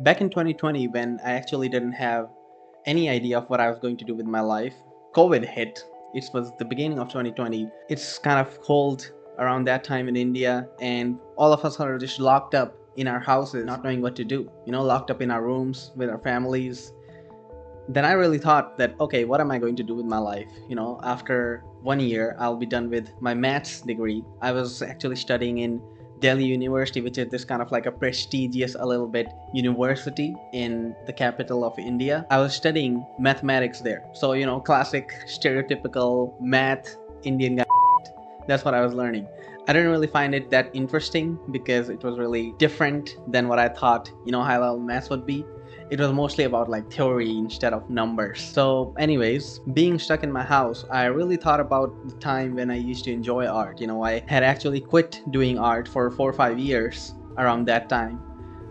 Back in 2020, when I actually didn't have any idea of what I was going to do with my life, COVID hit. It was the beginning of 2020. It's kind of cold around that time in India, and all of us are just locked up in our houses, not knowing what to do, locked up in our rooms with our families. Then I really thought that, okay, what am I going to do with my life? After 1 year, I'll be done with my maths degree. I was actually studying in Delhi University, which is this kind of like a prestigious, a little bit, university in the capital of India. I was studying mathematics there. So, classic, stereotypical math Indian guy. That's what I was learning. I didn't really find it that interesting because it was really different than what I thought, high level maths would be. It was mostly about like theory instead of numbers. So, anyways, being stuck in my house, I really thought about the time when I used to enjoy art. I had actually quit doing art for 4 or 5 years around that time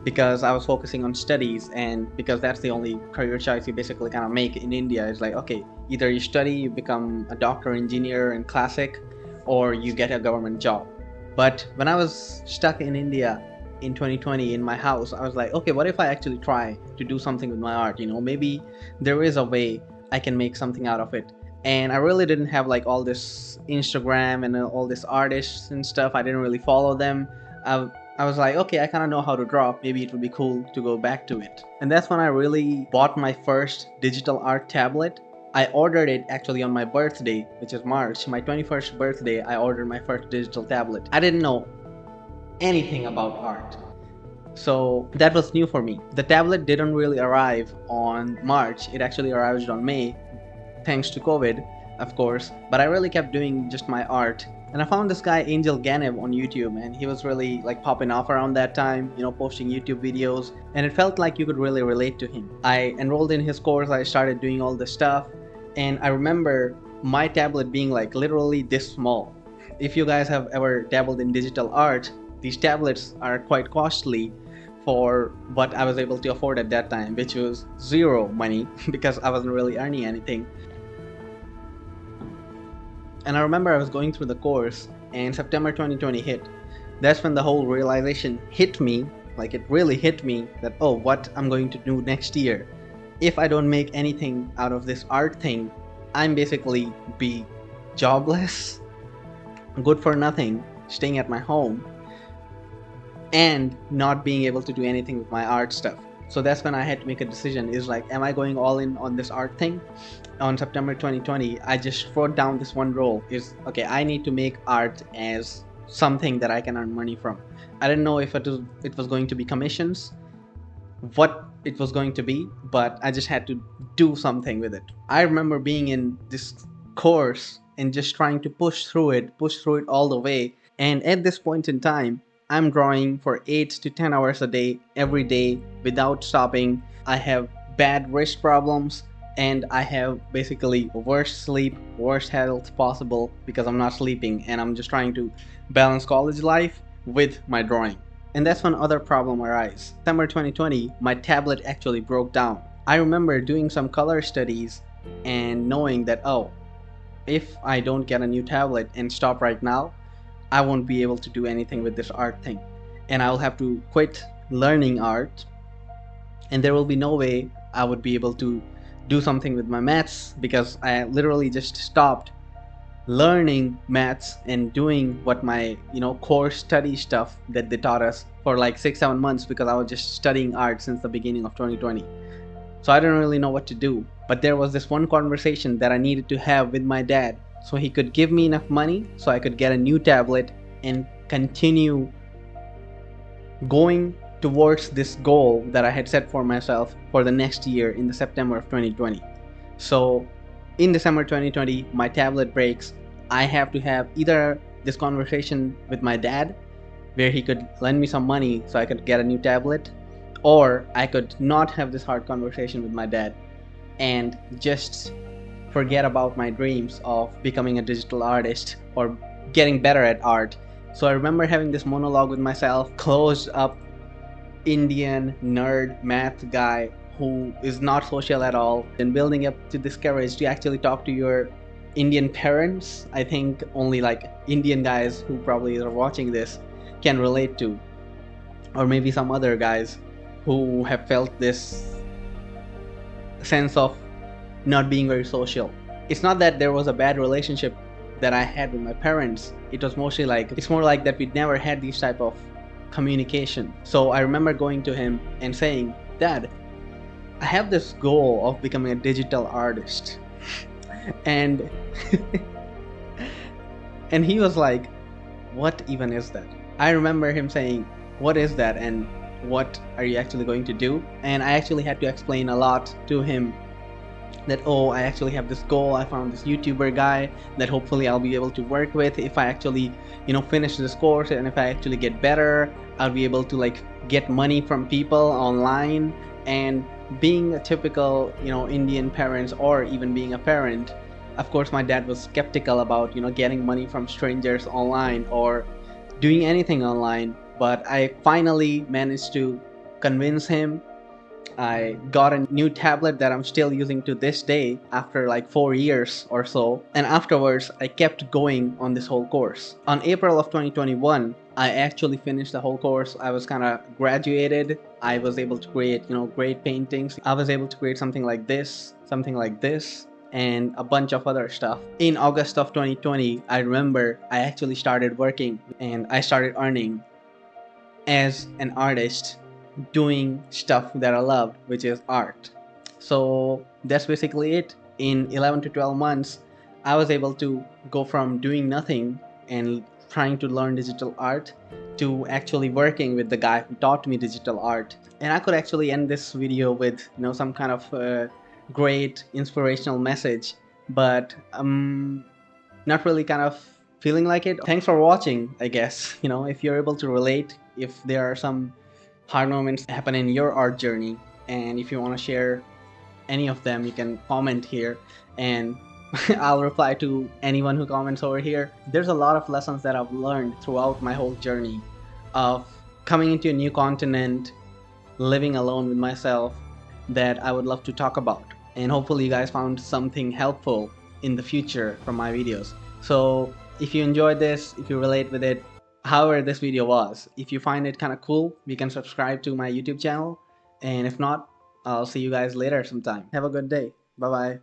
because I was focusing on studies, and because that's the only career choice you basically kind of make in India. It's like, okay, either you study, you become a doctor, engineer, and classic, or you get a government job. But when I was stuck in India in 2020 in my house, I was like, okay, what if I actually try to do something with my art? Maybe there is a way I can make something out of it. And I really didn't have like all this Instagram and all these artists and stuff. I didn't really follow them. I was like, okay, I kind of know how to draw. Maybe it would be cool to go back to it. And that's when I really bought my first digital art tablet. I ordered it actually on my birthday, which is March, my 21st birthday. I ordered my first digital tablet. I didn't know anything about art. So that was new for me. The tablet didn't really arrive on March, it actually arrived on May, thanks to COVID, of course. But I really kept doing just my art. And I found this guy, Angel Ganev, on YouTube, and he was really like popping off around that time, posting YouTube videos. And it felt like you could really relate to him. I enrolled in his course, I started doing all this stuff. And I remember my tablet being like literally this small. If you guys have ever dabbled in digital art, these tablets are quite costly for what I was able to afford at that time, which was zero money because I wasn't really earning anything. And I remember I was going through the course and September 2020 hit. That's when the whole realization hit me, like it really hit me that, oh, what I'm going to do next year. If I don't make anything out of this art thing, I'm basically be jobless, good for nothing, staying at my home, and not being able to do anything with my art stuff. So that's when I had to make a decision, is like, am I going all in on this art thing? On September 2020, I just wrote down this one role, is okay, I need to make art as something that I can earn money from. I didn't know if it was going to be commissions, what it was going to be, but I just had to do something with it. I remember being in this course and just trying to push through it all the way. And at this point in time, I'm drawing for 8 to 10 hours a day, every day, without stopping. I have bad wrist problems, and I have basically worst sleep, worst health possible because I'm not sleeping, and I'm just trying to balance college life with my drawing. And that's when other problem arises. September 2020, my tablet actually broke down. I remember doing some color studies and knowing that, oh, if I don't get a new tablet and stop right now, I won't be able to do anything with this art thing. And I'll have to quit learning art, and there will be no way I would be able to do something with my maths because I literally just stopped learning maths and doing what my core study stuff that they taught us for like 6-7 months because I was just studying art since the beginning of 2020. So I didn't really know what to do, but there was this one conversation that I needed to have with my dad so he could give me enough money so I could get a new tablet and continue going towards this goal that I had set for myself for the next year in the September of 2020. So in December 2020, my tablet breaks. I have to have either this conversation with my dad, where he could lend me some money so I could get a new tablet, or I could not have this hard conversation with my dad and just forget about my dreams of becoming a digital artist or getting better at art. So I remember having this monologue with myself, closed up Indian nerd math guy who is not social at all, and building up to this courage to actually talk to your Indian parents. I think only like Indian guys who probably are watching this can relate to, or maybe some other guys. who have felt this sense of not being very social. It's not that there was a bad relationship that I had with my parents. It was mostly like, it's more like that we never had these type of communication. So I remember going to him and saying, Dad, I have this goal of becoming a digital artist. And and he was like, what even is that? I remember him saying, what is that and what are you actually going to do? And I actually had to explain a lot to him that, oh, I actually have this goal. I found this YouTuber guy that hopefully I'll be able to work with if I actually, finish this course, and if I actually get better, I'll be able to like get money from people online. And being a typical, Indian parents, or even being a parent, of course my dad was skeptical about, getting money from strangers online or doing anything online. But I finally managed to convince him. I got a new tablet that I'm still using to this day after like 4 years or so. And afterwards, I kept going on this whole course. On April of 2021, I actually finished the whole course. I was kind of graduated. I was able to create, great paintings. I was able to create something like this, and a bunch of other stuff. In August of 2020, I remember I actually started working and I started earning as an artist doing stuff that I loved, which is art. So that's basically it. In 11 to 12 months, I was able to go from doing nothing and trying to learn digital art to actually working with the guy who taught me digital art. And I could actually end this video with some kind of great inspirational message, but not really kind of feeling like it. Thanks for watching, I guess. If you're able to relate, if there are some hard moments happen in your art journey, and if you want to share any of them, you can comment here, and I'll reply to anyone who comments over here. There's a lot of lessons that I've learned throughout my whole journey of coming into a new continent, living alone with myself, that I would love to talk about. And hopefully you guys found something helpful in the future from my videos. So if you enjoyed this, if you relate with it, however this video was, if you find it kind of cool, you can subscribe to my YouTube channel. And if not, I'll see you guys later sometime. Have a good day. Bye bye.